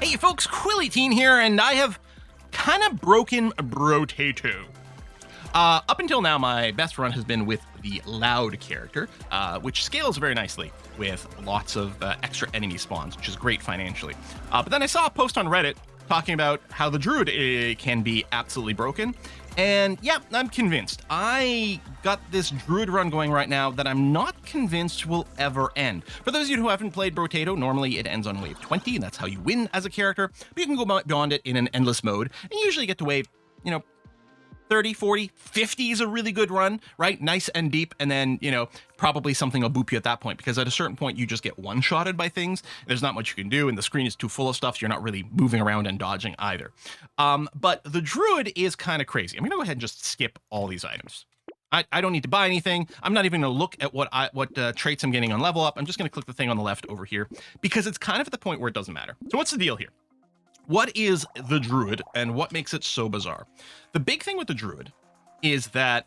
Hey folks, Quilly here, and I have kind of broken Brotato. Up until now, my best run has been with the Loud character, which scales very nicely with lots of extra enemy spawns, which is great financially. But then I saw a post on Reddit talking about how the Druid can be absolutely broken. And yeah, I'm convinced. I got this Druid run going right now that I'm not convinced will ever end. For those of you who haven't played Brotato, normally it ends on wave 20, and that's how you win as a character. But you can go beyond it in an endless mode, and you usually get to wave, 30, 40, 50 is a really good run, right? Nice and deep, and then, probably something will boop you at that point, because at a certain point, you just get one-shotted by things. There's not much you can do, and the screen is too full of stuff, so you're not really moving around and dodging either. But the Druid is kind of crazy. I'm going to go ahead and just skip all these items. I don't need to buy anything. I'm not even going to look at what traits I'm getting on level up. I'm just going to click the thing on the left over here, because it's kind of at the point where it doesn't matter. So what's the deal here? What is the Druid and what makes it so bizarre? The big thing with the Druid is that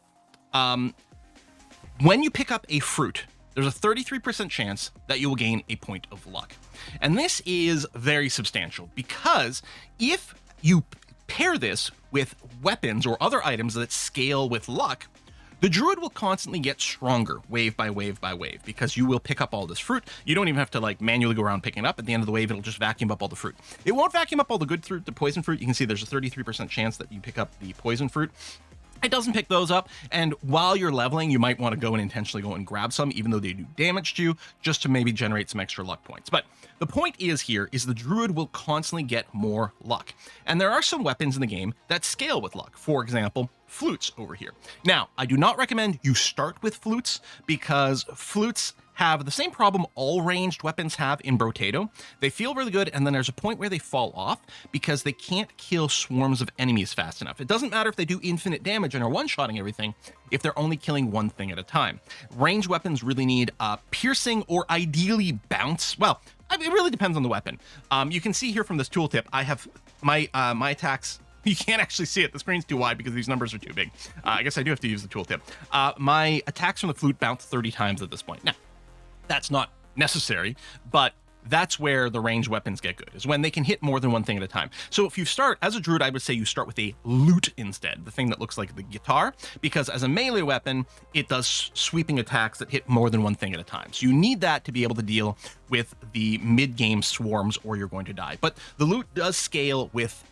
when you pick up a fruit, there's a 33% chance that you will gain a point of luck. And this is very substantial, because if you pair this with weapons or other items that scale with luck, the Druid will constantly get stronger wave by wave by wave, because you will pick up all this fruit. You don't even have to manually go around picking it up. At the end of the wave, it'll just vacuum up all the fruit. It won't vacuum up all the good fruit, the poison fruit. You can see there's a 33% chance that you pick up the poison fruit. It doesn't pick those up, and while you're leveling, you might want to go and intentionally go and grab some, even though they do damage to you, just to maybe generate some extra luck points. But the point is the Druid will constantly get more luck. And there are some weapons in the game that scale with luck. For example, flutes over here. Now, I do not recommend you start with flutes, because flutes have the same problem all ranged weapons have in Brotato. They feel really good, and then there's a point where they fall off because they can't kill swarms of enemies fast enough. It doesn't matter if they do infinite damage and are one-shotting everything if they're only killing one thing at a time. Ranged weapons really need piercing or ideally bounce. Well, it really depends on the weapon. You can see here from this tooltip, I have my attacks. You can't actually see it. The screen's too wide because these numbers are too big. I guess I do have to use the tooltip. My attacks from the flute bounce 30 times at this point. Now, that's not necessary, but that's where the ranged weapons get good, is when they can hit more than one thing at a time. So if you start as a Druid, I would say you start with a Lute instead, the thing that looks like the guitar, because as a melee weapon, it does sweeping attacks that hit more than one thing at a time. So you need that to be able to deal with the mid-game swarms, or you're going to die. But the Lute does scale with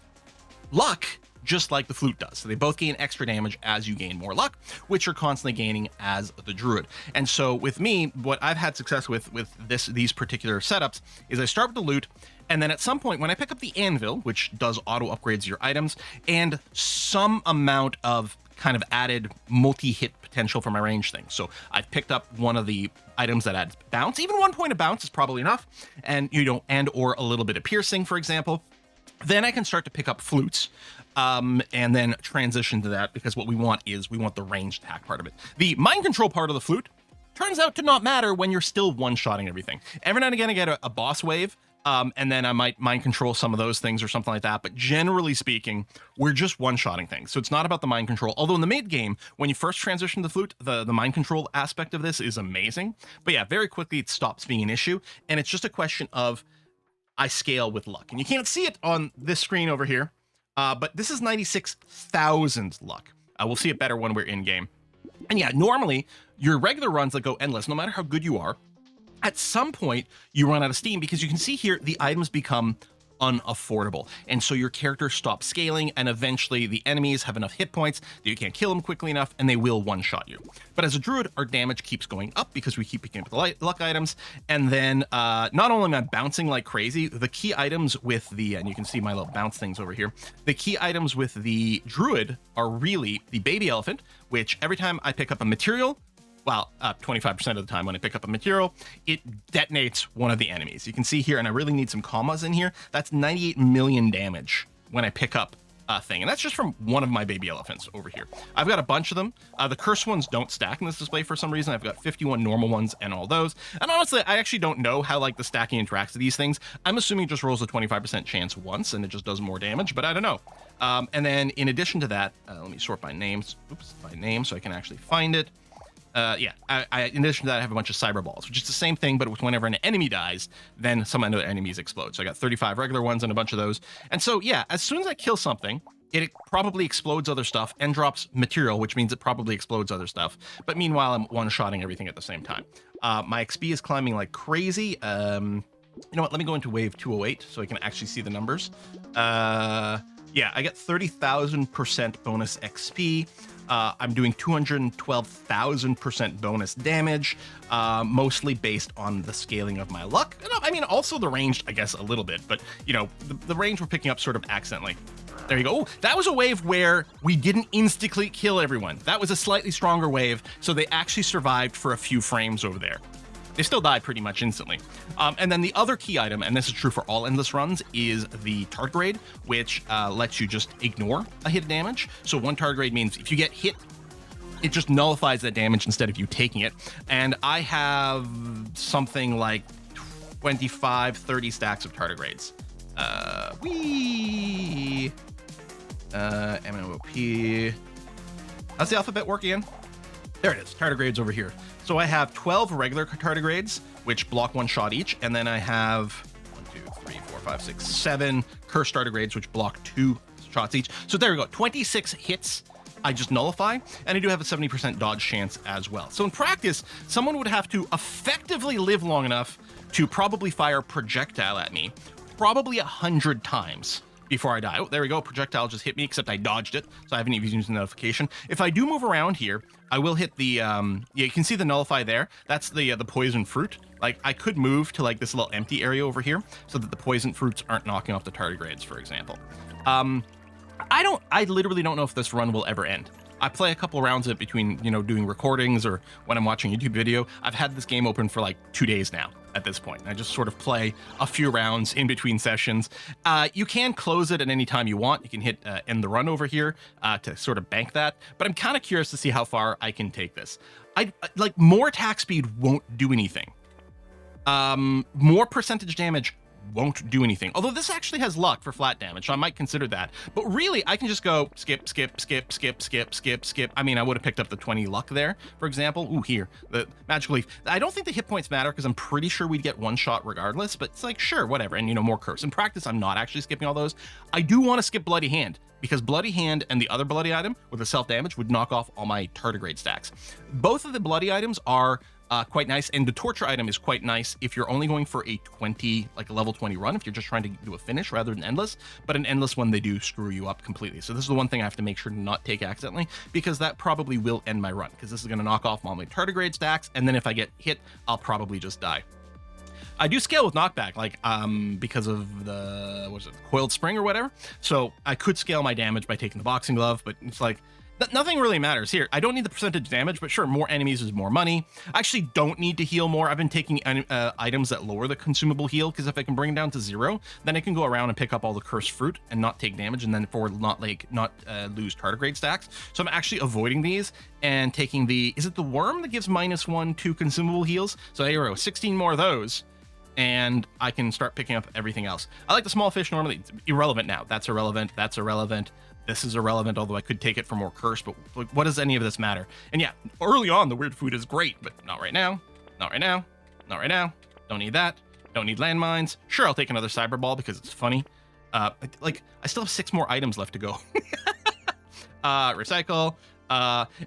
luck, just like the flute does. So they both gain extra damage as you gain more luck, which you're constantly gaining as the Druid. And so with me, what I've had success with these particular setups is I start with the Lute, and then at some point when I pick up the Anvil, which does auto upgrades your items, and some amount of kind of added multi-hit potential for my range thing. So I've picked up one of the items that adds bounce. Even 1 point of bounce is probably enough, and and or a little bit of piercing, for example. Then I can start to pick up flutes, and then transition to that, because what we want is the ranged attack part of it. The mind control part of the flute turns out to not matter when you're still one-shotting everything. Every now and again I get a boss wave, and then I might mind control some of those things or something like that, but generally speaking, we're just one-shotting things. So it's not about the mind control, although in the mid-game, when you first transition to the flute, the mind control aspect of this is amazing. But yeah, very quickly it stops being an issue, and it's just a question of I scale with luck. And you can't see it on this screen over here, but this is 96,000 luck. We'll see it better when we're in game. And yeah, normally your regular runs that go endless, no matter how good you are, at some point you run out of steam, because you can see here the items become unaffordable, and so your character stops scaling, and eventually the enemies have enough hit points that you can't kill them quickly enough, and they will one-shot you. But as a Druid, our damage keeps going up because we keep picking up the luck items, and then not only am I bouncing like crazy, the key items with the, and you can see my little bounce things over here, the key items with the Druid are really the Baby Elephant, which every time I pick up a material, 25% of the time when I pick up a material, it detonates one of the enemies. You can see here, and I really need some commas in here, that's 98 million damage when I pick up a thing. And that's just from one of my Baby Elephants over here. I've got a bunch of them. The cursed ones don't stack in this display for some reason. I've got 51 normal ones and all those. And honestly, I actually don't know how the stacking interacts with these things. I'm assuming it just rolls a 25% chance once and it just does more damage, but I don't know. And then in addition to that, let me sort by names. By name so I can actually find it. Yeah, in addition to that, I have a bunch of cyberballs, which is the same thing, but with whenever an enemy dies, then some other enemies explode. So I got 35 regular ones and a bunch of those. And so, yeah, as soon as I kill something, it probably explodes other stuff and drops material, which means it probably explodes other stuff. But meanwhile, I'm one-shotting everything at the same time. My XP is climbing like crazy. You know what? Let me go into wave 208 so I can actually see the numbers. Yeah, I get 30,000% bonus XP. I'm doing 212,000% bonus damage, mostly based on the scaling of my luck. I mean, also the range, I guess, a little bit, but, you know, the range we're picking up sort of accidentally. There you go. Oh, that was a wave where we didn't instantly kill everyone. That was a slightly stronger wave, so they actually survived for a few frames over there. They still die pretty much instantly. And then the other key item, and this is true for all endless runs, is the tardigrade, which lets you just ignore a hit damage. So one tardigrade means if you get hit, it just nullifies that damage instead of you taking it. And I have something like 25, 30 stacks of tardigrades. MNOP. How's the alphabet work again? There it is, tardigrades over here. So I have 12 regular tardigrades, which block one shot each, and then I have 7 cursed tardigrades, which block 2 shots each. So there we go, 26 hits I just nullify, and I do have a 70% dodge chance as well. So in practice, someone would have to effectively live long enough to probably fire a projectile at me, probably 100 times before I die. Oh, there we go, projectile just hit me, except I dodged it, so I haven't even used the notification. If I do move around here, I will hit the, yeah, you can see the nullify there. That's the poison fruit. Like, I could move to like this little empty area over here so that the poison fruits aren't knocking off the tardigrades, for example. I literally don't know if this run will ever end. I play a couple rounds of it between, you know, doing recordings or when I'm watching a YouTube video. I've had this game open for like 2 days now at this point. I just sort of play a few rounds in between sessions. You can close it at any time you want. You can hit end the run over here to sort of bank that. But I'm kind of curious to see how far I can take this. Like, more attack speed won't do anything. More percentage damage won't do anything. Although this actually has luck for flat damage, so I might consider that. But really, I can just go skip. I mean, I would have picked up the 20 luck there, for example. Ooh, here, the magical leaf. I don't think the hit points matter because I'm pretty sure we'd get one shot regardless, but it's like, sure, whatever. And, you know, more curse. In practice, I'm not actually skipping all those. I do want to skip Bloody Hand because Bloody Hand and the other bloody item with the self-damage would knock off all my tardigrade stacks. Both of the bloody items are quite nice, and the torture item is quite nice if you're only going for a 20, like a level 20 run, if you're just trying to do a finish rather than endless. But an endless one, they do screw you up completely. So this is the one thing I have to make sure to not take accidentally, because that probably will end my run, because this is going to knock off all my tardigrade stacks, and then if I get hit, I'll probably just die. I do scale with knockback, like, because of the, what was it, coiled spring or whatever. So I could scale my damage by taking the boxing glove, but it's like, nothing really matters here. I don't need the percentage damage, but sure, more enemies is more money. I actually don't need to heal more. I've been taking items that lower the consumable heal, because if I can bring it down to 0, then I can go around and pick up all the cursed fruit and not take damage, and then not lose tardigrade stacks. So I'm actually avoiding these and taking the, is it the worm that gives -1 to consumable heals? So there we go, 16 more of those, and I can start picking up everything else. I like the small fish normally. It's irrelevant now. That's irrelevant. That's irrelevant. This is irrelevant, although I could take it for more curse, but what does any of this matter? And yeah, early on, the weird food is great, but not right now. Not right now. Not right now. Don't need that. Don't need landmines. Sure, I'll take another cyberball because it's funny. Like, I still have 6 more items left to go. Recycle.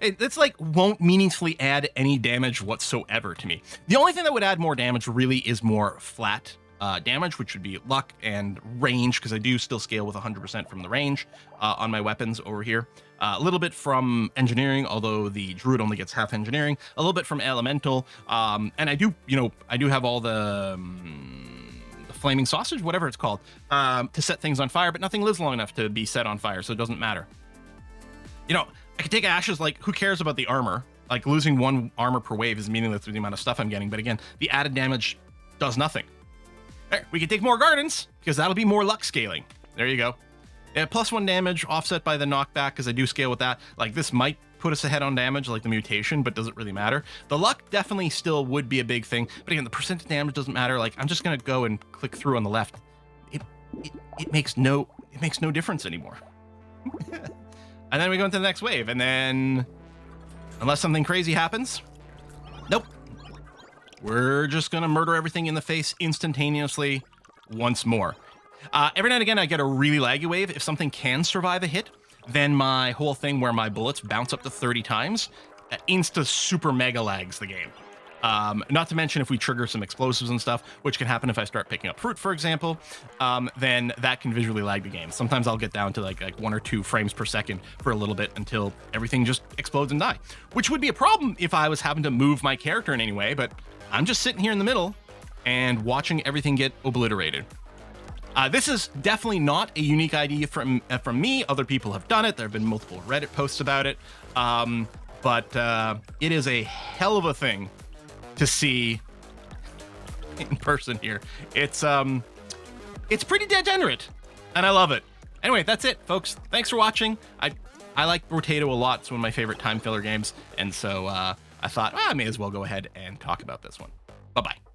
It's like won't meaningfully add any damage whatsoever to me. The only thing that would add more damage really is more flat damage, which would be luck and range, because I do still scale with 100% from the range on my weapons over here. A little bit from engineering, although the Druid only gets half engineering. A little bit from elemental, and I do have all the flaming sausage, whatever it's called, to set things on fire, but nothing lives long enough to be set on fire, so it doesn't matter. You know, I could take ashes, like, who cares about the armor? Like, losing 1 armor per wave is meaningless with the amount of stuff I'm getting, but again, the added damage does nothing. There, we can take more gardens, because that'll be more luck scaling. There you go. Yeah, +1 damage, offset by the knockback, because I do scale with that. Like, this might put us ahead on damage, like the mutation, but does it really matter? The luck definitely still would be a big thing, but again, the percentage damage doesn't matter. Like, I'm just gonna go and click through on the left. It makes no difference anymore. And then we go into the next wave, and then, unless something crazy happens, we're just gonna murder everything in the face instantaneously once more. Every now and again, I get a really laggy wave. If something can survive a hit, then my whole thing where my bullets bounce up to 30 times, insta super mega lags the game. Not to mention if we trigger some explosives and stuff, which can happen if I start picking up fruit, for example, then that can visually lag the game. Sometimes I'll get down to like 1 or 2 frames per second for a little bit until everything just explodes and die, which would be a problem if I was having to move my character in any way, but I'm just sitting here in the middle and watching everything get obliterated. This is definitely not a unique idea from me. Other people have done it. There have been multiple Reddit posts about it, but it is a hell of a thing to see in person here. It's pretty degenerate, and I love it. Anyway, that's it, folks. Thanks for watching. I like Brotato a lot. It's one of my favorite time filler games, and so I thought I may as well go ahead and talk about this one. Bye-bye.